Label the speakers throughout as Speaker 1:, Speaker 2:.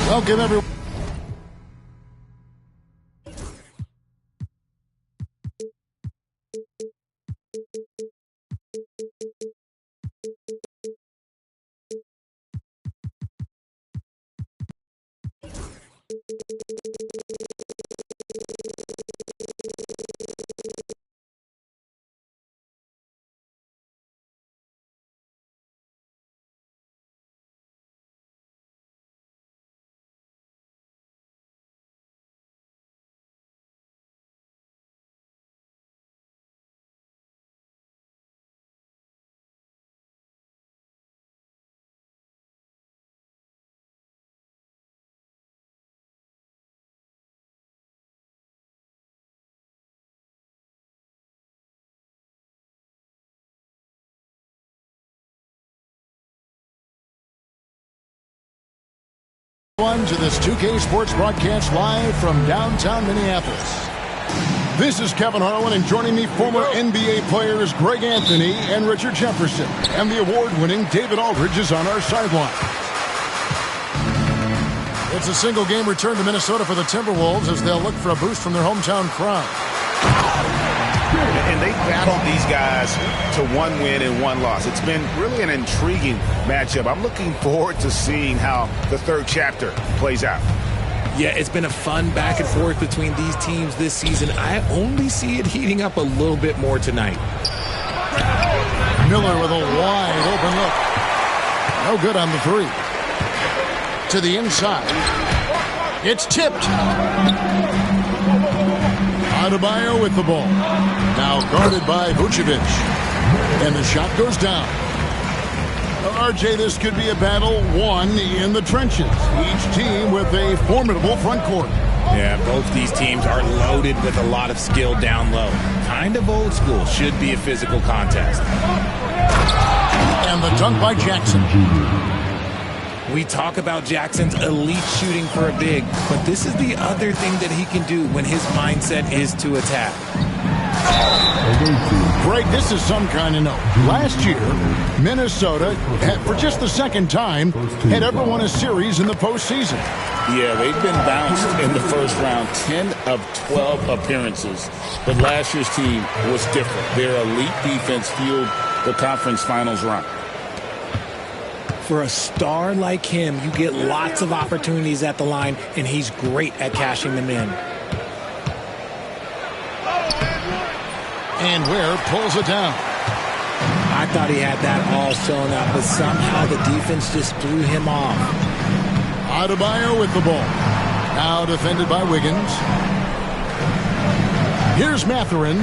Speaker 1: Welcome, everyone. To this 2K Sports broadcast live from downtown Minneapolis. This is Kevin Harlan, and joining me, former NBA players Greg Anthony and Richard Jefferson. And the award-winning David Aldridge is on our sideline. It's a single-game return to Minnesota for the Timberwolves as they'll look for a boost from their hometown crowd.
Speaker 2: And they battled these guys to one win and one loss. It's been really an intriguing matchup. I'm looking forward to seeing how the third chapter plays out.
Speaker 3: Yeah, it's been a fun back and forth between these teams this season. I only see it heating up a little bit more tonight.
Speaker 1: Miller with a wide open look. No good on the three. To the inside. It's tipped. Adebayo with the ball. Now guarded by Vucevic. And the shot goes down. RJ, this could be a battle won in the trenches. Each team with a formidable front court.
Speaker 3: Yeah, both these teams are loaded with a lot of skill down low. Kind of old school. Should be a physical contest.
Speaker 1: And the dunk by Jackson.
Speaker 3: We talk about Jackson's elite shooting for a big, but this is the other thing that he can do when his mindset is to attack.
Speaker 1: Greg, this is some kind of note. Last year, Minnesota, for just the second time, had ever won a series in the postseason.
Speaker 2: Yeah, they've been bounced in the first round, 10 of 12 appearances. But last year's team was different. Their elite defense fueled the conference finals run.
Speaker 3: For a star like him, you get lots of opportunities at the line, and he's great at cashing them in.
Speaker 1: And Ware pulls it down.
Speaker 3: I thought he had that all sewn up, but somehow the defense just threw him off.
Speaker 1: Adebayo with the ball. Now defended by Wiggins. Here's Mathurin.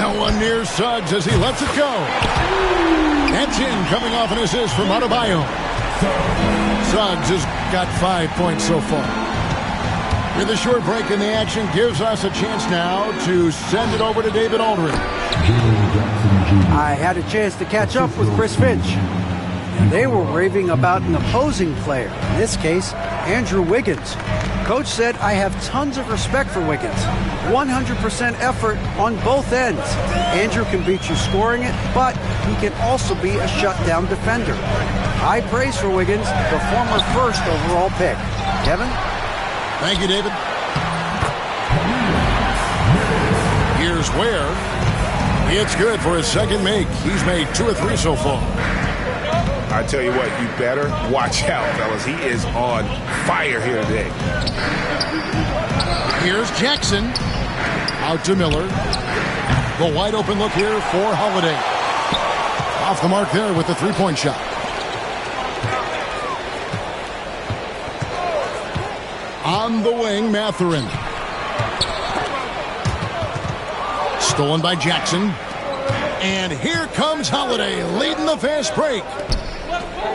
Speaker 1: No one near Suggs as he lets it go. That's in, coming off an assist from Adebayo. Suggs has got 5 points so far. With a short break in the action, gives us a chance now to send it over to David Aldridge.
Speaker 4: I had a chance to catch up with Chris Finch. They were raving about an opposing player, in this case, Andrew Wiggins. Coach said, I have tons of respect for Wiggins. 100% effort on both ends. Andrew can beat you scoring it, but he can also be a shutdown defender. High praise for Wiggins, the former first overall pick. Kevin?
Speaker 1: Thank you, David. Here's Ware. It's good for his second make. He's made 2 or 3 so far.
Speaker 2: I tell you what, you better watch out, fellas. He is on fire here today.
Speaker 1: Here's Jackson. Out to Miller. The wide open look here for Holiday. Off the mark there with the three-point shot. On the wing, Mathurin. Stolen by Jackson. And here comes Holiday leading the fast break.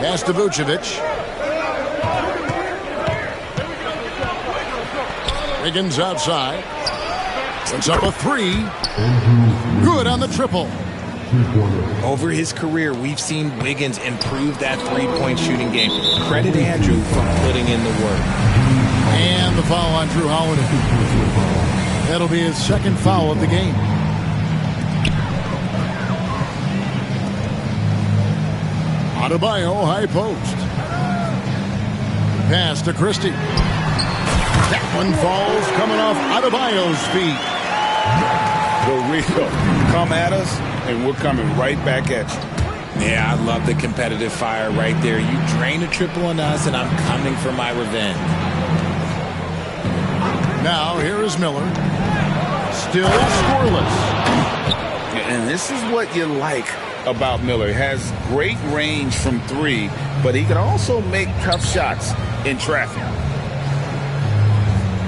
Speaker 1: Pass to Vucevic. Wiggins outside. Puts up a three. Good on the triple.
Speaker 3: Over his career, we've seen Wiggins improve that three-point shooting game. Credit Andrew for putting in the work.
Speaker 1: And the foul on Drew Holiday. That'll be his second foul of the game. Adebayo, high post. Pass to Christie. That one falls coming off Adebayo's feet.
Speaker 2: The real. Come at us, and we're coming right back at you.
Speaker 3: Yeah, I love the competitive fire right there. You drain a triple on us, and I'm coming for my revenge.
Speaker 1: Now, here is Miller. Still scoreless.
Speaker 2: And this is what you like about Miller. He has great range from three, but he can also make tough shots in traffic.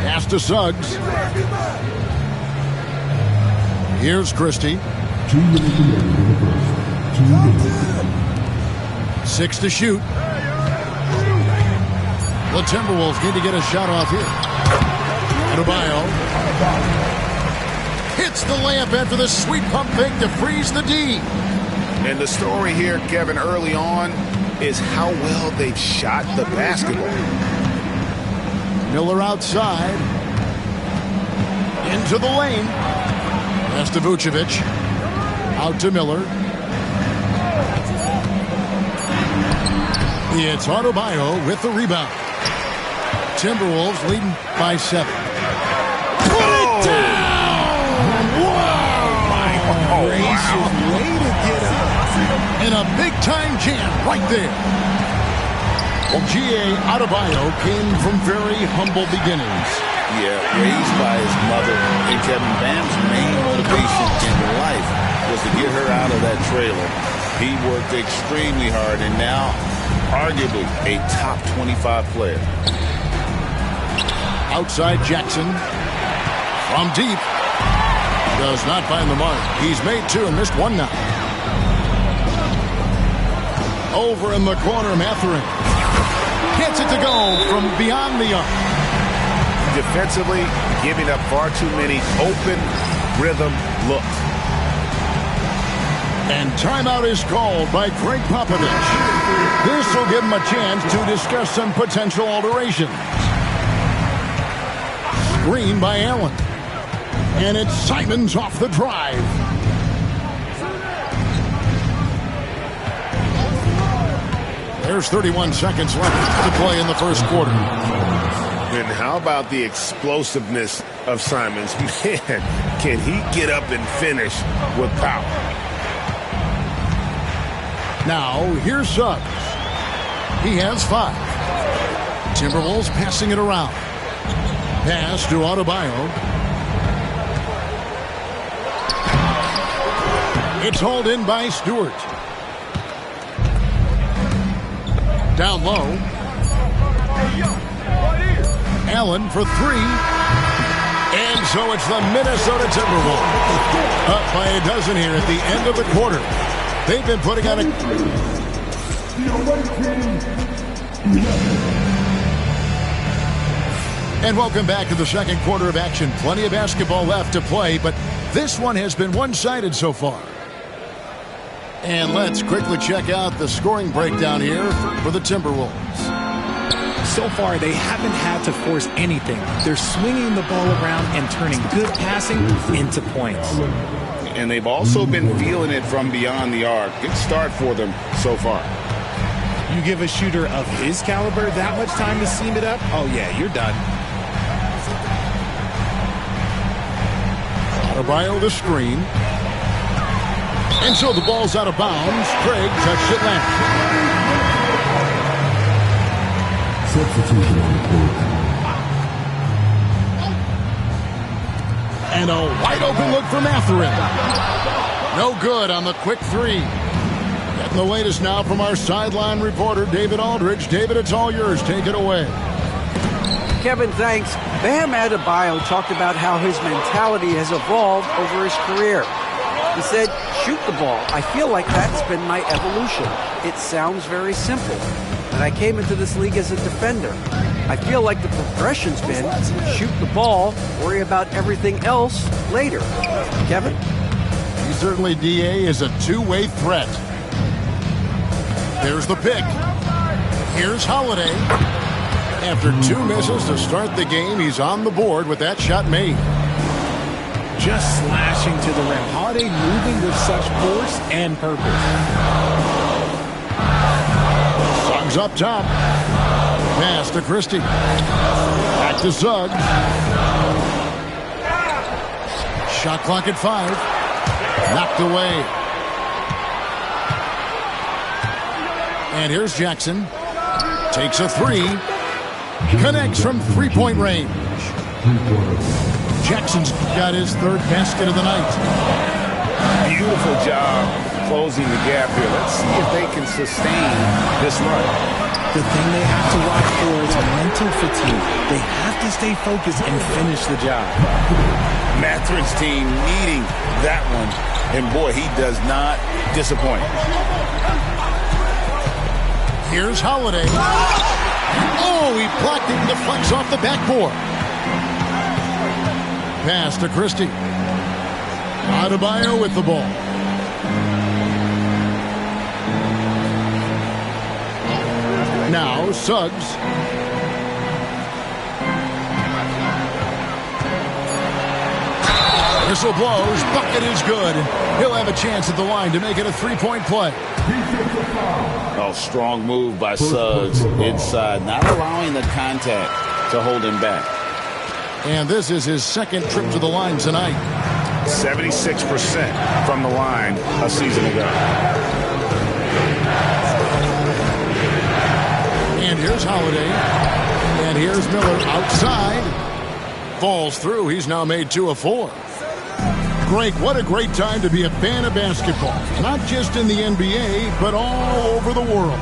Speaker 1: Pass to Suggs. Here's Christie. 6 to shoot. The Timberwolves need to get a shot off here. Adebayo hits the layup after the sweet pump fake to freeze the D.
Speaker 2: And the story here, Kevin, early on is how well they've shot the basketball.
Speaker 1: Miller outside. Into the lane. Pass to Vucevic. Out to Miller. It's Adebayo with the rebound. Timberwolves leading by 7. Put it down! Whoa!
Speaker 3: My gracious, way to get up.
Speaker 1: And a big-time jam right there. Well, G.A. Adebayo came from very humble beginnings.
Speaker 2: Yeah, raised by his mother. And Kevin, Bam's main motivation in life was to get her out of that trailer. He worked extremely hard, and now arguably a top 25 player.
Speaker 1: Outside Jackson. From deep. Does not find the mark. He's made 2 and missed 1 now. Over in the corner, Mathurin. Gets it to go from beyond the arc.
Speaker 5: Defensively, giving up far too many open rhythm looks.
Speaker 1: And timeout is called by Greg Popovich. This will give him a chance to discuss some potential alterations. Screen by Allen. And it's Simons off the drive. There's 31 seconds left to play in the first quarter.
Speaker 5: And how about the explosiveness of Simons? Man, can he get up and finish with power?
Speaker 1: Now, here's Suggs. He has 5. Timberwolves passing it around. Pass to Adebayo. It's hauled in by Stewart. Down low. Allen for 3. And so it's the Minnesota Timberwolves. Up by a dozen here at the end of the quarter. They've been putting on a... And welcome back to the second quarter of action. Plenty of basketball left to play, but this one has been one-sided so far. And let's quickly check out the scoring breakdown here for the Timberwolves.
Speaker 3: So far, they haven't had to force anything. They're swinging the ball around and turning good passing into points.
Speaker 2: And they've also been feeling it from beyond the arc. Good start for them so far.
Speaker 3: You give a shooter of his caliber that much time to seam it up, oh yeah, you're done.
Speaker 1: Adebayo the screen. And so the ball's out of bounds. Craig touched it last.
Speaker 6: Substitution on the court.
Speaker 1: And a wide open look for Mathurin. No good on the quick 3. Getting the latest now from our sideline reporter, David Aldridge. David, it's all yours. Take it away.
Speaker 4: Kevin, thanks. Bam Adebayo talked about how his mentality has evolved over his career. He said, shoot the ball. I feel like that's been my evolution. It sounds very simple. And I came into this league as a defender. I feel like the progression's been shoot the ball, worry about everything else later. Kevin?
Speaker 1: He certainly, DA, is a two-way threat. There's the pick. Here's Holiday. After two misses to start the game, he's on the board with that shot made.
Speaker 3: Just slashing to the rim. Holiday moving with such force and purpose.
Speaker 1: Suggs up top. Pass to Christie. Back to Suggs. Shot clock at 5. Knocked away. And here's Jackson. Takes a 3. Connects from three-point range. Jackson's got his third basket of the night.
Speaker 5: Beautiful job closing the gap here. Let's see if they can sustain this run.
Speaker 3: The thing they have to watch for is mental fatigue. They have to stay focused and finish the job.
Speaker 2: Mathurin's team needing that one. And boy, he does not disappoint.
Speaker 1: Here's Holiday. Oh, he blocked it and deflects off the backboard. Pass to Christie. Adebayo with the ball. Now Suggs. Whistle blows. Bucket is good. He'll have a chance at the line to make it a three-point play.
Speaker 2: Oh, strong move by Suggs inside, not allowing the contact to hold him back.
Speaker 1: And this is his second trip to the line tonight.
Speaker 5: 76% from the line a season ago.
Speaker 1: And here's Holiday. And here's Miller outside. Falls through. He's now made 2 of 4. Greg, what a great time to be a fan of basketball. Not just in the NBA, but all over the world.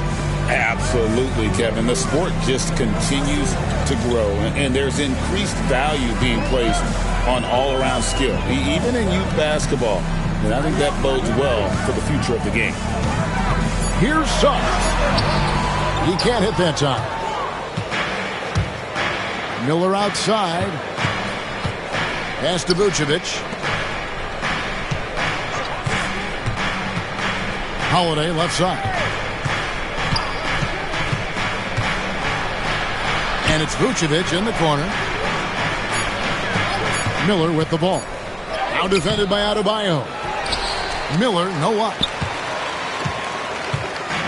Speaker 2: Absolutely, Kevin. The sport just continues to grow, and there's increased value being placed on all-around skill, even in youth basketball. And I think that bodes well for the future of the game.
Speaker 1: Here's Suggs. He can't hit that time. Miller outside. Pass to Vucevic. Holiday left side. And it's Vucevic in the corner. Miller with the ball. Now defended by Adebayo. Miller, no luck.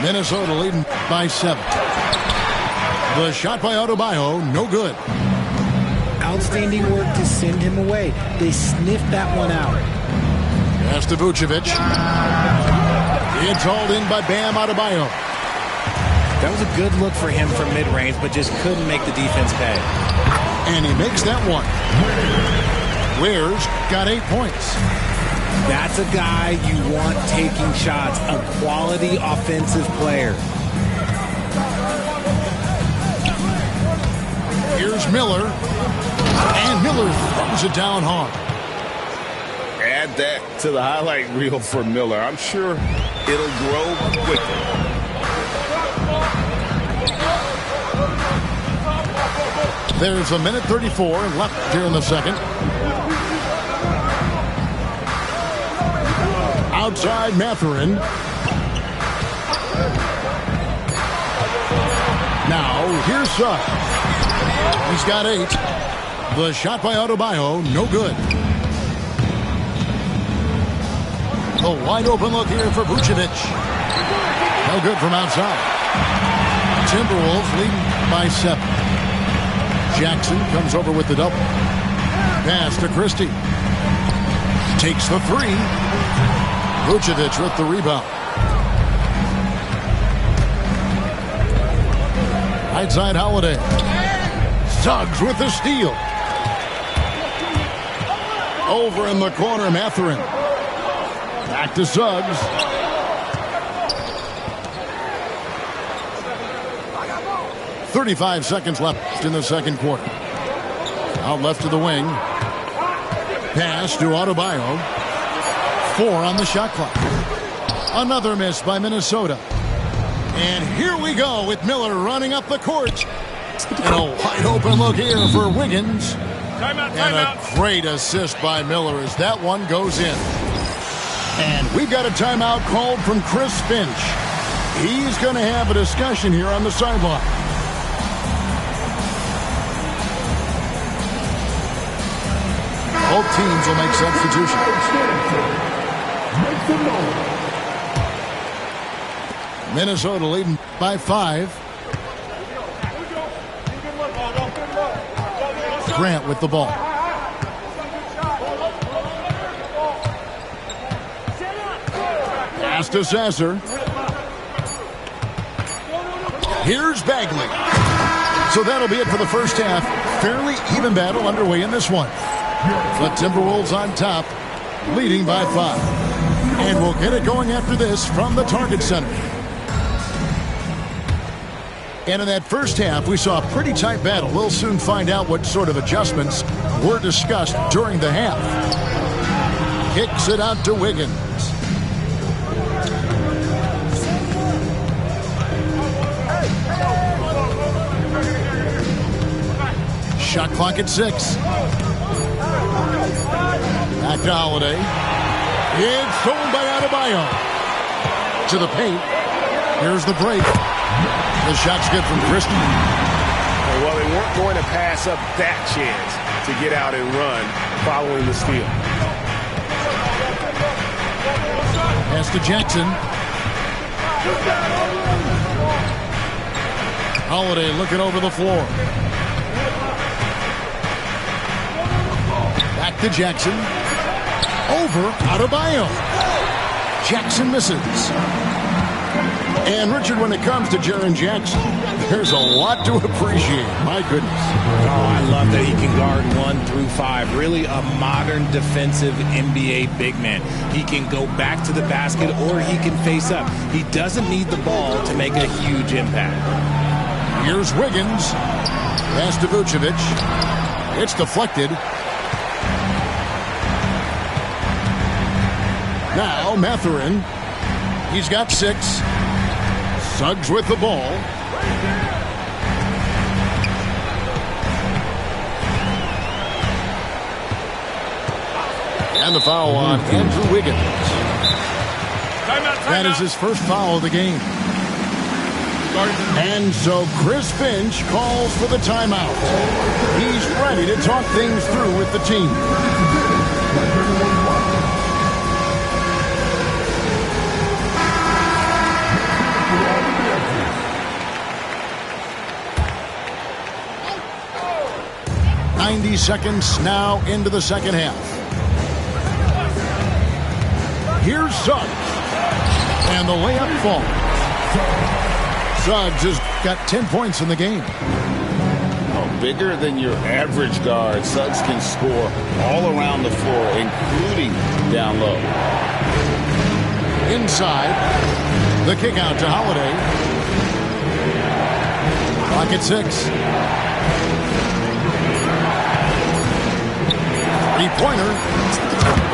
Speaker 1: Minnesota leading by 7. The shot by Adebayo, no good.
Speaker 3: Outstanding work to send him away. They sniffed that one out.
Speaker 1: Pass to Vucevic. It's hauled in by Bam Adebayo.
Speaker 3: That was a good look for him from mid-range, but just couldn't make the defense pay.
Speaker 1: And he makes that one. Ware's got 8 points.
Speaker 3: That's a guy you want taking shots, a quality offensive player.
Speaker 1: Here's Miller. And Miller throws it down hard.
Speaker 2: Add that to the highlight reel for Miller. I'm sure it'll grow quickly.
Speaker 1: There's a minute 34 left here in the second. Outside Mathurin. Now here's Suggs. He's got 8. The shot by Adebayo, no good. A wide open look here for Vucevic. No good from outside. Timberwolves leading by 7. Jackson comes over with the double. Pass to Christie. Takes the 3. Vucevic with the rebound. Right side Holiday. Suggs with the steal. Over in the corner, Mathurin. Back to Suggs. .35 seconds left in the second quarter. Out left to the wing. Pass to Adebayo. 4 on the shot clock. Another miss by Minnesota. And here we go with Miller running up the court. And a wide open look here for Wiggins. And a great assist by Miller as that one goes in. And we've got a timeout called from Chris Finch. He's going to have a discussion here on the sideline. Both teams will make substitutions. Minnesota leading by 5. Grant with the ball. Pass to Sasser. Here's Bagley. So that'll be it for the first half. Fairly even battle underway in this one. The Timberwolves on top, leading by 5. And we'll get it going after this from the Target Center. And in that first half, we saw a pretty tight battle. We'll soon find out what sort of adjustments were discussed during the half. Kicks it out to Wiggins. Shot clock at 6. Back to Holiday. It's stolen by Adebayo. To the paint. Here's the break. The shot's good from Christie.
Speaker 5: Well, they weren't going to pass up that chance to get out and run following the steal.
Speaker 1: Pass to Jackson. Holiday looking over the floor. Back to Jackson. Over Adebayo. Jackson misses. And, Richard, when it comes to Jaren Jackson, there's a lot to appreciate. My goodness.
Speaker 3: Oh, I love that he can guard 1 through 5. Really a modern defensive NBA big man. He can go back to the basket or he can face up. He doesn't need the ball to make a huge impact.
Speaker 1: Here's Wiggins. Pass to Vucevic. It's deflected. Now Mathurin. He's got 6. Suggs with the ball. And the foul on Andrew Wiggins. That is his first foul of the game. And so Chris Finch calls for the timeout. He's ready to talk things through with the team. Seconds now into the second half. Here's Suggs. And the layup falls. Suggs has got 10 points in the game.
Speaker 2: Oh, bigger than your average guard, Suggs can score all around the floor, including down low.
Speaker 1: Inside. The kick out to Holiday. Clock at 6. Three-pointer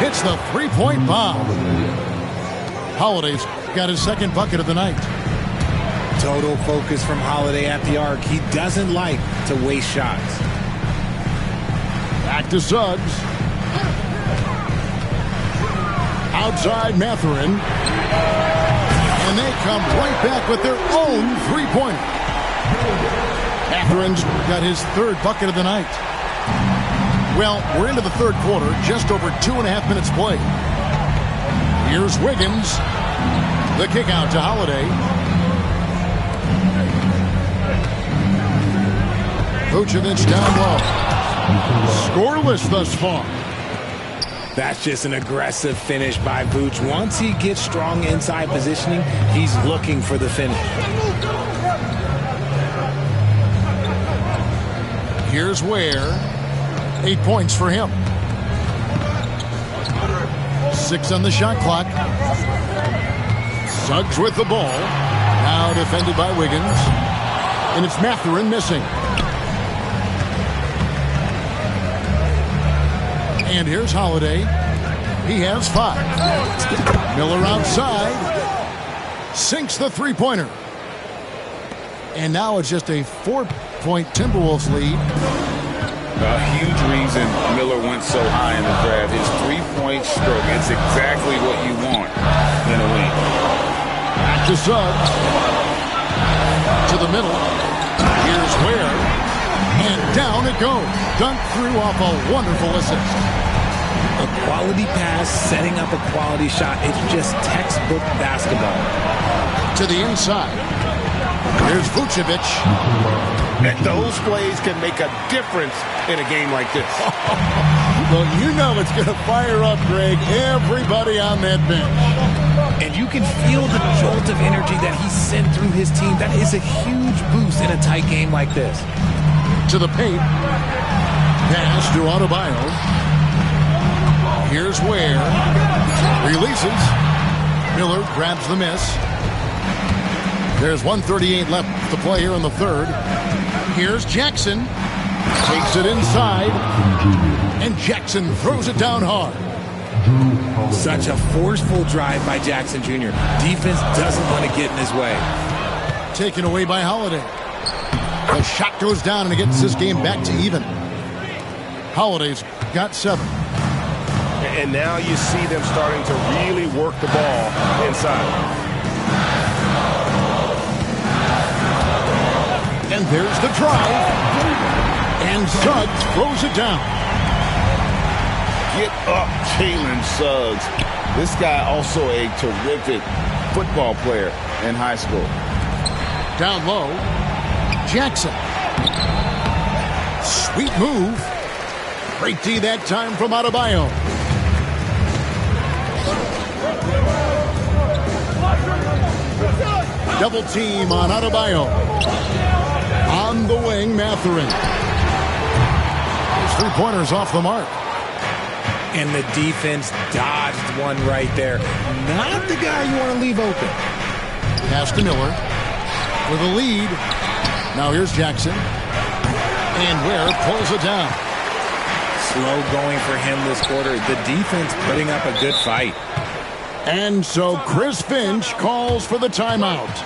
Speaker 1: hits the three-point bomb. Holiday's got his second bucket of the night.
Speaker 3: Total focus from Holiday at the arc. He doesn't like to waste shots.
Speaker 1: Back to Suggs. Outside Mathurin. And they come right back with their own three-pointer. Mathurin's got his third bucket of the night. Well, we're into the third quarter, just over 2.5 minutes play. Here's Wiggins. The kick out to Holiday. Vucevic down low. Scoreless thus far.
Speaker 3: That's just an aggressive finish by Vooch. Once he gets strong inside positioning, he's looking for the finish.
Speaker 1: Here's Ware. 8 points for him. 6 on the shot clock. Suggs with the ball. Now defended by Wiggins. And it's Mathurin missing. And here's Holiday. He has 5. Miller outside. Sinks the three-pointer. And now it's just a 4-point Timberwolves lead.
Speaker 2: A huge reason Miller went so high in the draft. His three-point stroke. It's exactly what you want in a win.
Speaker 1: Back to Suggs. To the middle. Here's Ware. And down it goes. Dunked through off a wonderful assist.
Speaker 3: A quality pass, setting up a quality shot. It's just textbook basketball.
Speaker 1: To the inside. Here's Vucevic.
Speaker 5: And those plays can make a difference in a game like this.
Speaker 1: Well, you know it's going to fire up, Greg, everybody on that bench.
Speaker 3: And you can feel the jolt of energy that he sent through his team. That is a huge boost in a tight game like this.
Speaker 1: To the paint. Pass to Adebayo. Here's Ware. Releases. Miller grabs the miss. There's 1:38 left to play here in the third. Here's Jackson. Takes it inside. And Jackson throws it down hard.
Speaker 3: Such a forceful drive by Jackson Jr. Defense doesn't want to get in his way.
Speaker 1: Taken away by Holiday. The shot goes down and it gets this game back to even. Holiday's got 7.
Speaker 5: And now you see them starting to really work the ball inside.
Speaker 1: And there's the drive. And Suggs throws it down.
Speaker 2: Get up, Jalen Suggs. This guy also a terrific football player in high school.
Speaker 1: Down low. Jackson. Sweet move. Great D that time from Adebayo. Double team on Adebayo. On the wing, Mathurin. His three-pointers off the mark.
Speaker 3: And the defense dodged one right there. Not the guy you want to leave open.
Speaker 1: Pass to Miller. With a lead. Now here's Jackson. And Ware pulls it down.
Speaker 3: Slow going for him this quarter. The defense putting up a good fight.
Speaker 1: And so Chris Finch calls for the timeout.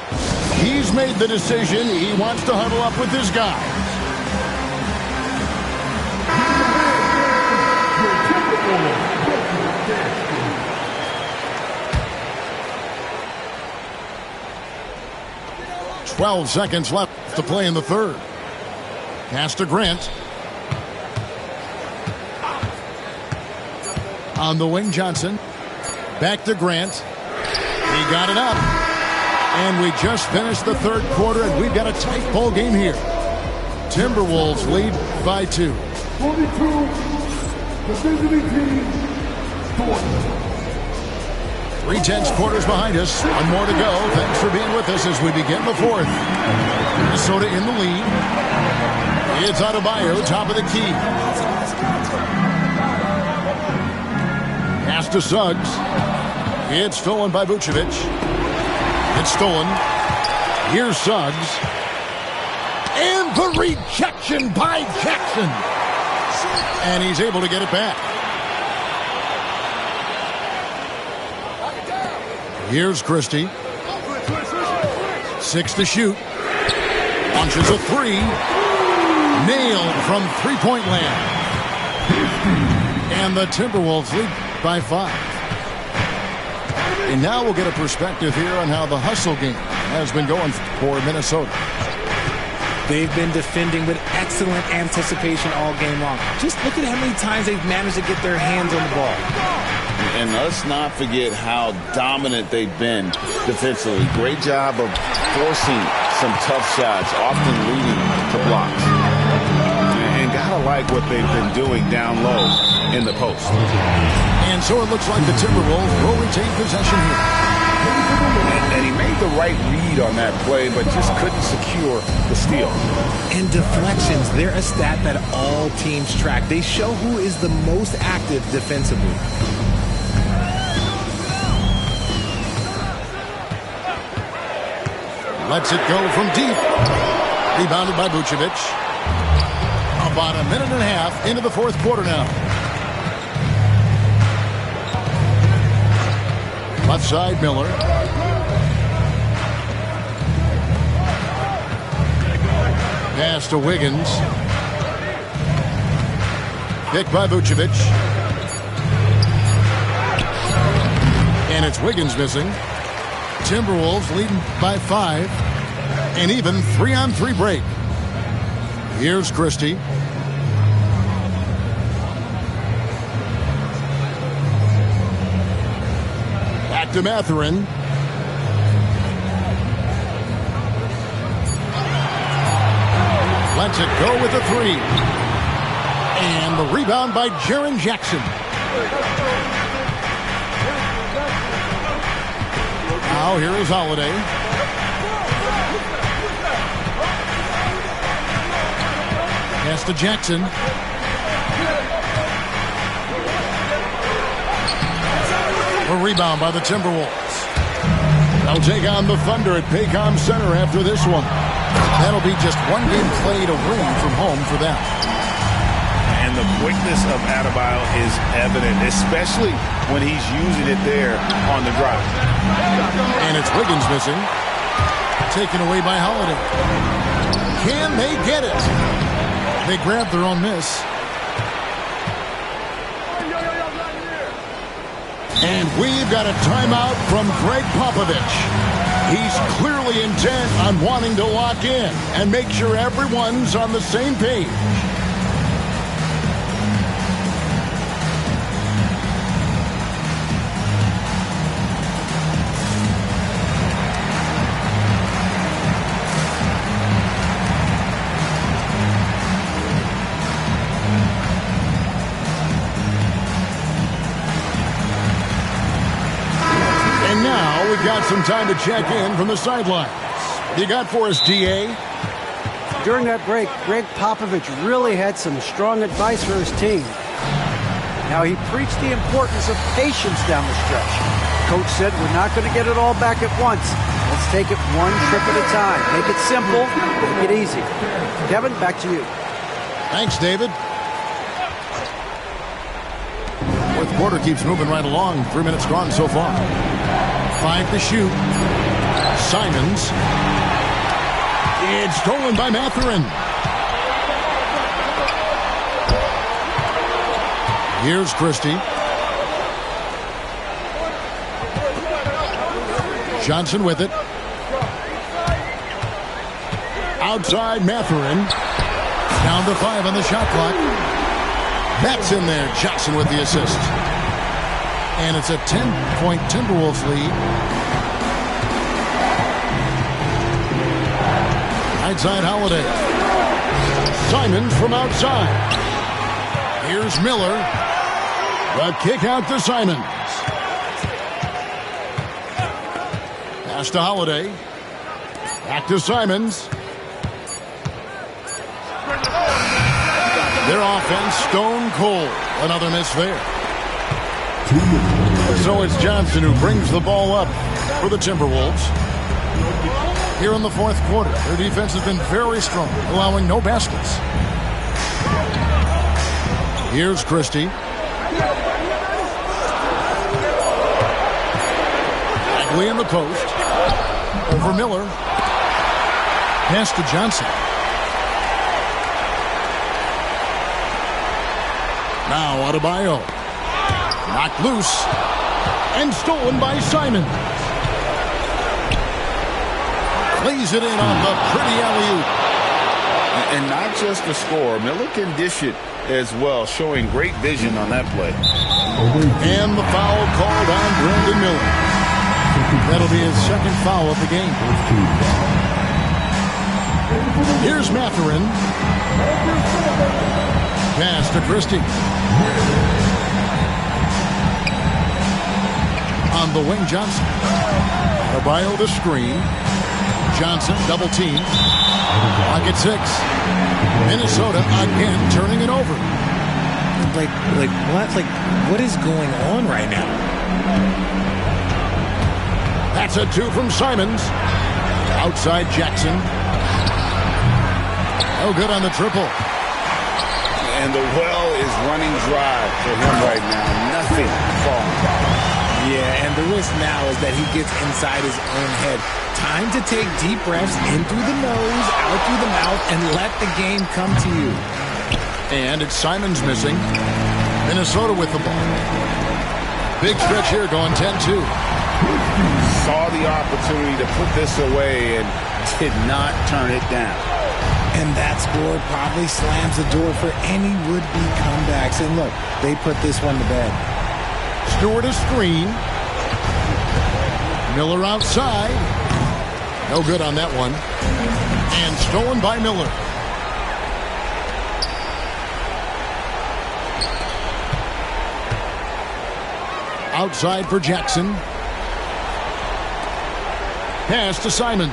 Speaker 1: He's made the decision. He wants to huddle up with his guys. "12 seconds left to play in the third. Pass to Grant. On the wing, Johnson. Back to Grant. He got it up. And we just finished the third quarter, and we've got a tight ball game here. Timberwolves lead by 2.
Speaker 6: 42, the visiting team,
Speaker 1: 3 quarters behind us. One more to go. Thanks for being with us as we begin the fourth. Minnesota in the lead. It's Adebayo, top of the key. Pass to Suggs. It's stolen by Vucevic. It's stolen. Here's Suggs. And the rejection by Jackson. And he's able to get it back. Here's Christie. 6 to shoot. Launches a 3. Nailed from three-point land. And the Timberwolves lead by 5. And now we'll get a perspective here on how the hustle game has been going for Minnesota.
Speaker 3: They've been defending with excellent anticipation all game long. Just look at how many times they've managed to get their hands on the ball.
Speaker 2: And let's not forget how dominant they've been defensively. Great job of forcing some tough shots, often leading to blocks. And gotta like what they've been doing down low in the post.
Speaker 1: And so it looks like the Timberwolves will retain possession here.
Speaker 2: And he made the right read on that play, but just couldn't secure the steal.
Speaker 3: And deflections, they're a stat that all teams track. They show who is the most active defensively.
Speaker 1: Lets it go from deep. Rebounded by Vucevic. About a minute and a half into the fourth quarter now. Left side, Miller. Pass to Wiggins. Picked by Vucevic. And it's Wiggins missing. Timberwolves leading by 5. An even 3-on-3 break. Here's Christie. Back to Mathurin. Lets it go with a 3. And the rebound by Jaren Jackson. Now here is Holiday. Pass to Jackson. A rebound by the Timberwolves. They'll take on the Thunder at Paycom Center after this one. That'll be just one game played away from home for them.
Speaker 5: And the quickness of Adebayo is evident, especially when he's using it there on the drive.
Speaker 1: And it's Wiggins missing. Taken away by Holiday. Can they get it? They grab their own miss. And we've got a timeout from Greg Popovich. He's clearly intent on wanting to lock in and make sure everyone's on the same page. Got some time to check in from the sidelines. You got for us, DA?
Speaker 4: During that break, Greg Popovich really had some strong advice for his team. Now, he preached the importance of patience down the stretch. Coach said, we're not going to get it all back at once. Let's take it one trip at a time. Make it simple, make it easy. Kevin, back to you.
Speaker 1: Thanks, David. Fourth quarter keeps moving right along. 3 minutes gone so far. 5 to shoot. Simons. It's stolen by Mathurin. Here's Christie. Johnson with it. Outside Mathurin. Down to 5 on the shot clock. That's in there. Jackson with the assist. And it's a 10-point Timberwolves lead. Outside Holiday. Simons from outside. Here's Miller. The kick out to Simons. Pass to Holiday. Back to Simons. Their offense stone cold. Another miss there. So it's Johnson who brings the ball up for the Timberwolves. Here in the fourth quarter, their defense has been very strong, allowing no baskets. Here's Christie. Bagley in the post. Over Miller. Pass to Johnson. Now Adebayo. Knocked loose. And stolen by Simon. Plays it in on the pretty alley-oop.
Speaker 2: And not just the score. Miller can dish it as well, showing great vision on that play.
Speaker 1: And the foul called on Brandon Miller. That'll be his second foul of the game. Here's Mathurin. Pass to Christie. On the wing, Johnson. Adebayo the screen. Johnson double team. Pocket 6. Minnesota again turning it over.
Speaker 3: Like what? Like what is going on right now?
Speaker 1: That's a 2 from Simons. Outside Jackson. Oh, good on the triple.
Speaker 2: And the well is running dry for him right now. Nothing falling.
Speaker 3: Yeah, and the risk now is that he gets inside his own head. Time to take deep breaths in through the nose, out through the mouth, and let the game come to you.
Speaker 1: And it's Simons missing. Minnesota with the ball. Big stretch here going 10-2.
Speaker 5: Saw the opportunity to put this away and did not turn it down.
Speaker 3: And that score probably slams the door for any would-be comebacks. And look, they put this one to bed.
Speaker 1: Stewart a screen. Miller outside. No good on that one. And stolen by Miller. Outside for Jackson. Pass to Simons.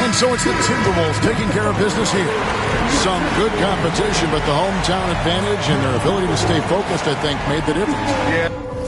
Speaker 1: And so it's the Timberwolves taking care of business here. Some good competition, but the hometown advantage and their ability to stay focused, I think, made the difference.
Speaker 5: Yeah.